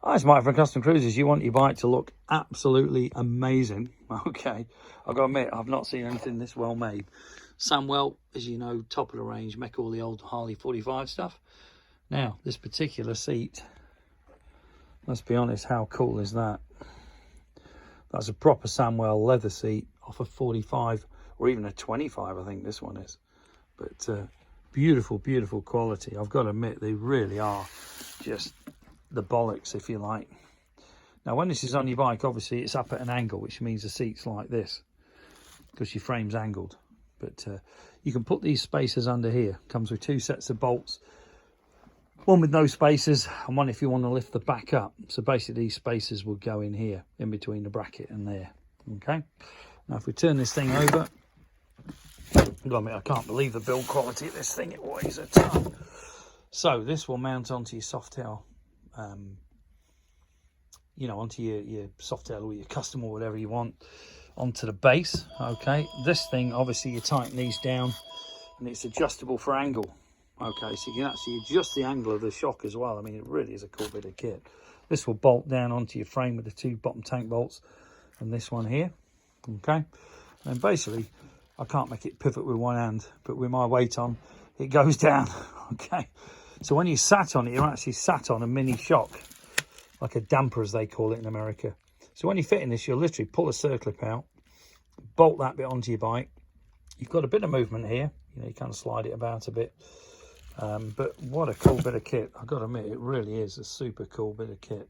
Hi, it's Mike from Custom Cruisers. You want your bike to look absolutely amazing. Okay, I've got to admit, I've not seen anything this well made. Samwell, as you know, top of the range, make all the old Harley 45 stuff. Now, this particular seat, let's be honest, how cool is that? That's a proper Samwell leather seat off a 45 or even a 25, I think this one is. But beautiful, beautiful quality. I've got to admit, they really are just the bollocks, if you like. Now, when this is on your bike, obviously it's up at an angle, which means the seat's like this because your frame's angled. But you can put these spacers under here. Comes with two sets of bolts, one with no spacers and one if you want to lift the back up. So basically these spacers will go in here, in between the bracket and there. Okay, now if we turn this thing over, I can't believe the build quality of this thing. It weighs a ton. So this will mount onto your Softail, you know, onto your Softail or your custom or whatever you want, onto the base. Okay, this thing, obviously you tighten these down and it's adjustable for angle. Okay, so you can actually adjust the angle of the shock as well. I mean, it really is a cool bit of kit. This will bolt down onto your frame with the two bottom tank bolts and this one here. Okay, and basically I can't make it pivot with one hand, but with my weight on, it goes down. Okay, so when you sat on it, you're actually sat on a mini shock, like a damper as they call it in America. So when you fit in this, you'll literally pull a circlip out, bolt that bit onto your bike. You've got a bit of movement here, you know, you kind of slide it about a bit. But what a cool bit of kit. I've got to admit, it really is a super cool bit of kit.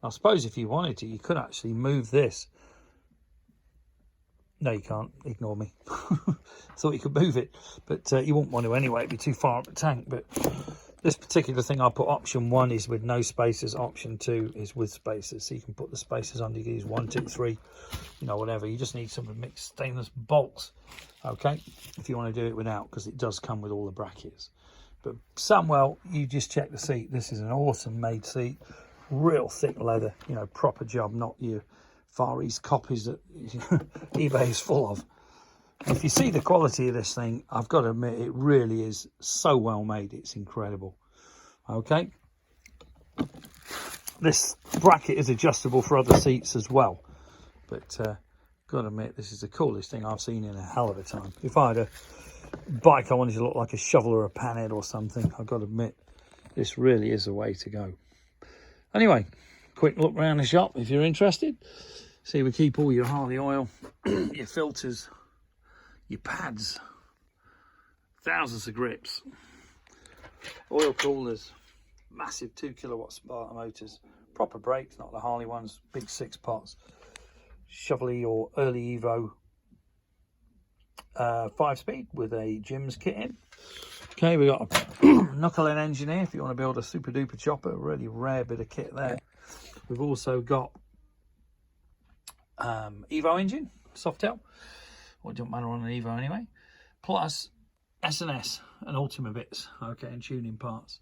I suppose if you wanted to, you could actually move this. No, you can't. Ignore me. Thought you could move it, but you wouldn't want to anyway. It'd be too far up the tank. But this particular thing, I put option 1 is with no spacers. Option 2 is with spacers. So you can put the spacers under these 1, 2, 3, you know, whatever. You just need some mixed stainless bolts, okay, if you want to do it without, because it does come with all the brackets. But Samwell, you just check the seat. This is an awesome made seat, real thick leather, you know, proper job, not your Far East copies that eBay is full of. If you see the quality of this thing, I've got to admit, it really is so well made. It's incredible. Okay, this bracket is adjustable for other seats as well, but got to admit, this is the coolest thing I've seen in a hell of a time. If I had a bike I wanted to look like a shovel or a panhead or something, I've got to admit, this really is the way to go. Anyway, quick look around the shop if you're interested. See, we keep all your Harley oil, your filters, your pads, thousands of grips, oil coolers, massive 2 kilowatt Sparta motors, proper brakes, not the Harley ones, big 6 pots, Shovelhead or early Evo 5-speed with a Jim's kit in. Okay, we got a knucklehead engine here if you want to build a super duper chopper, a really rare bit of kit there. We've also got Evo engine, Softail, well, it doesn't matter on an Evo anyway, plus S&S and Ultima bits, okay, and tuning parts.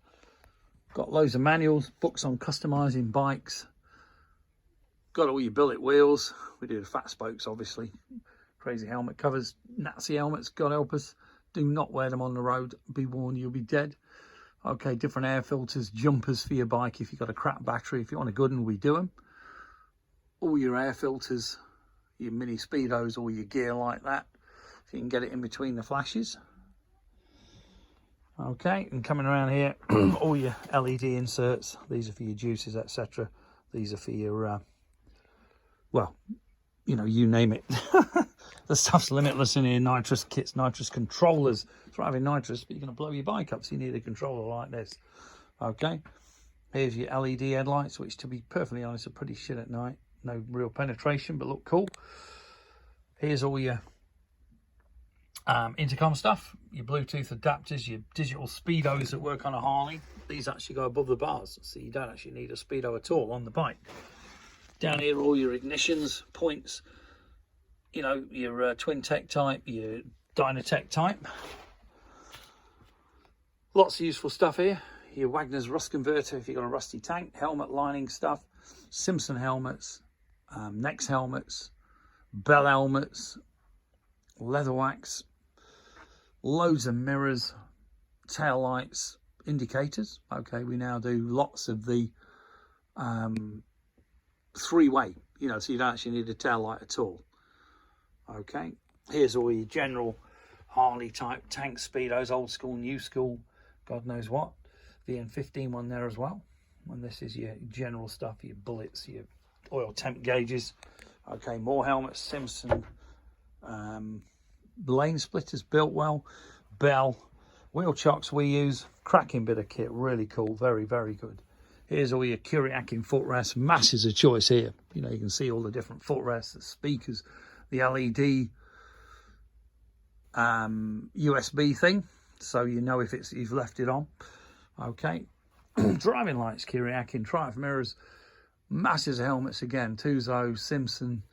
Got loads of manuals, books on customizing bikes, got all your billet wheels, we do the fat spokes obviously, crazy helmet covers, Nazi helmets, God help us, do not wear them on the road, be warned, you'll be dead. Okay, different air filters, jumpers for your bike if you've got a crap battery, if you want a good one, we do them. All your air filters, your mini speedos, all your gear like that, so you can get it in between the flashes. Okay, and coming around here, all your LED inserts. These are for your juices, etc. These are for your, well, you know, you name it. The stuff's limitless in here. Nitrous kits, nitrous controllers. It's right having nitrous, but you're going to blow your bike up, so you need a controller like this. Okay, here's your LED headlights, which, to be perfectly honest, are pretty shit at night. No real penetration, but look cool. Here's all your intercom stuff, your Bluetooth adapters, your digital speedos that work on a Harley. These actually go above the bars, so you don't actually need a speedo at all on the bike. Down here are all your ignitions points, you know, your twin tech type, your Dynatech type. Lots of useful stuff here. Your Wagner's rust converter if you've got a rusty tank, helmet lining stuff, Simpson helmets, Nex helmets, Bell helmets, leather wax, loads of mirrors, tail lights, indicators. Okay, we now do lots of the three-way, you know, so you don't actually need a tail light at all. Okay, here's all your general Harley type tank speedos, old school, new school, God knows what. The N15 one there as well. And this is your general stuff, your bullets, your oil temp gauges. Okay, more helmets, Simpson, lane splitters, built well, Bell, wheel chocks we use, cracking bit of kit, really cool, very, very good. Here's all your Kuriakin footrests, masses of choice here. You know, you can see all the different footrests, the speakers, the LED USB thing, so you know if it's you've left it on. Okay, driving lights, Kuriakin, Triumph mirrors, masses of helmets again, Tuzo, Simpson,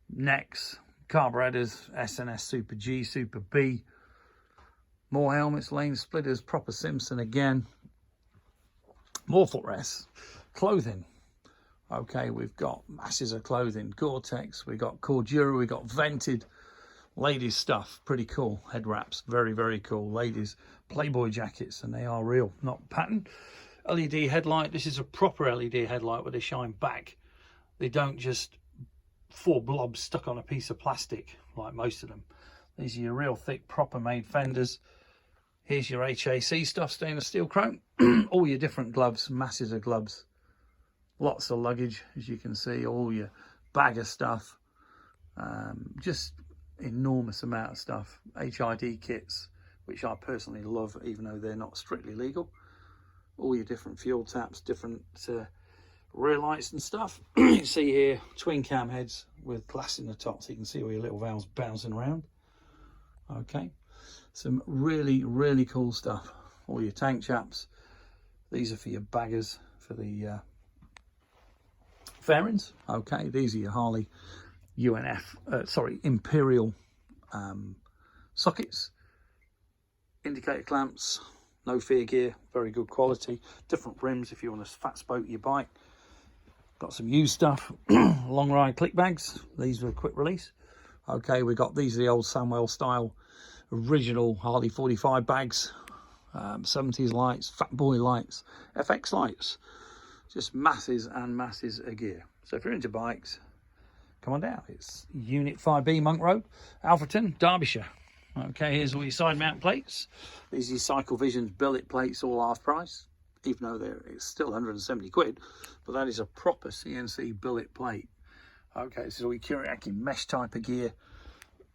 necks, carburetors, SNS Super G, Super B, more helmets, lane splitters, proper Simpson again, more footrests, clothing. Okay, we've got masses of clothing, Gore-Tex, we've got Cordura, we've got Vented, ladies stuff, pretty cool, head wraps, very, very cool, ladies, Playboy jackets, and they are real, not pattern. LED headlight, this is a proper LED headlight where they shine back. They don't just four blobs stuck on a piece of plastic like most of them. These are your real thick, proper made fenders. Here's your HAC stuff, stainless steel chrome. All your different gloves, masses of gloves. Lots of luggage, as you can see, all your bag of stuff. Just enormous amount of stuff. HID kits, which I personally love, even though they're not strictly legal. All your different fuel taps, different rear lights and stuff. You can see here, twin cam heads with glass in the top, so you can see all your little valves bouncing around. Okay, some really, really cool stuff. All your tank chaps. These are for your baggers, for the fairings. Okay, these are your Harley Imperial sockets, indicator clamps, no fear gear, very good quality, different rims if you want to fat spoke your bike. Got some used stuff, long ride click bags, these were quick release. Okay, we got these are the old Samwell style original Harley 45 bags, 70s lights, fat boy lights, FX lights, just masses and masses of gear. So if you're into bikes, come on down. It's Unit 5B Monk Road, Alfreton, Derbyshire. Okay, here's all your side mount plates. These are your Cycle Visions billet plates, all half price, even though it's still 170 quid, but that is a proper CNC billet plate. Okay, this is all your Kuriakin mesh type of gear,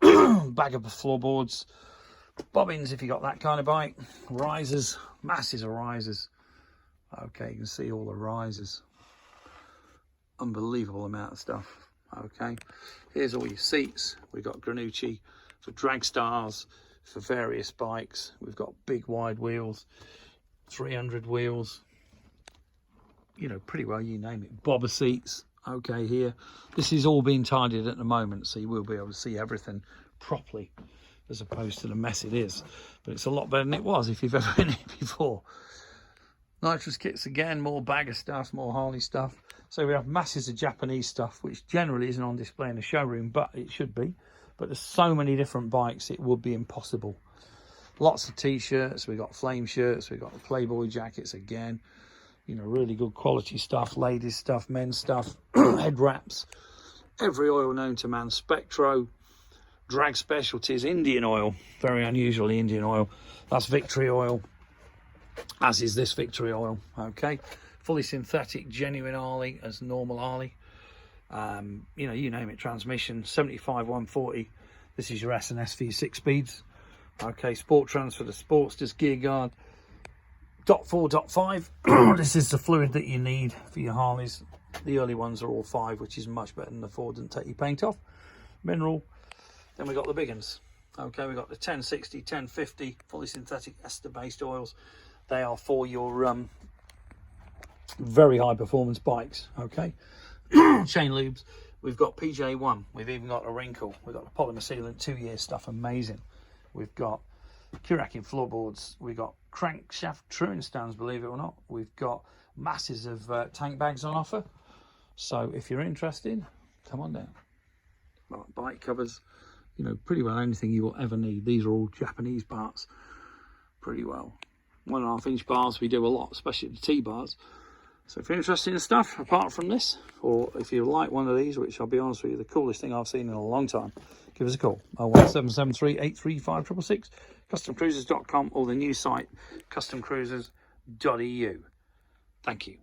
bag of floorboards, bobbins if you got that kind of bike, risers, masses of risers. Okay, you can see all the risers. Unbelievable amount of stuff. Okay, here's all your seats. We've got Granucci for drag stars, for various bikes. We've got big wide wheels, 300 wheels, you know, pretty well, you name it. Bobber seats. Okay, here. This is all being tidied at the moment, so you will be able to see everything properly as opposed to the mess it is. But it's a lot better than it was if you've ever been here before. Nitrous kits again, more bag of stuff, more Harley stuff. So we have masses of Japanese stuff, which generally isn't on display in the showroom, but it should be. But there's so many different bikes, it would be impossible. Lots of t-shirts, we got flame shirts, we got the Playboy jackets again. You know, really good quality stuff, ladies stuff, men's stuff, head wraps, every oil known to man, Spectro, drag specialties, Indian oil, very unusually Indian oil. That's Victory oil, as is this Victory oil. Okay, fully synthetic, genuine Harley as normal Harley. You know, you name it, transmission, 75 140. This is your SNS for your 6 speeds. Okay, Sport Trans for the Sportsters, gear guard, .4, .5. This is the fluid that you need for your Harleys. The early ones are all 5, which is much better than the 4, doesn't take your paint off. Mineral. Then we got the big ones. Okay, we got the 1060, 1050, fully synthetic ester-based oils. They are for your very high performance bikes. Okay. Chain lubes. We've got PJ1. We've even got a wrinkle. We've got the polymer sealant 2-year stuff. Amazing. We've got Kuriakin floorboards. We've got crankshaft truing stands, believe it or not. We've got masses of tank bags on offer. So if you're interested, come on down. Right, bike covers, you know, pretty well anything you will ever need. These are all Japanese parts, pretty well. 1.5 inch bars we do a lot, especially the T-bars. So if you're interested in stuff apart from this, or if you like one of these, which I'll be honest with you, the coolest thing I've seen in a long time, give us a call. 01773 835 666, customcruisers.com, or the new site, customcruisers.eu. Thank you.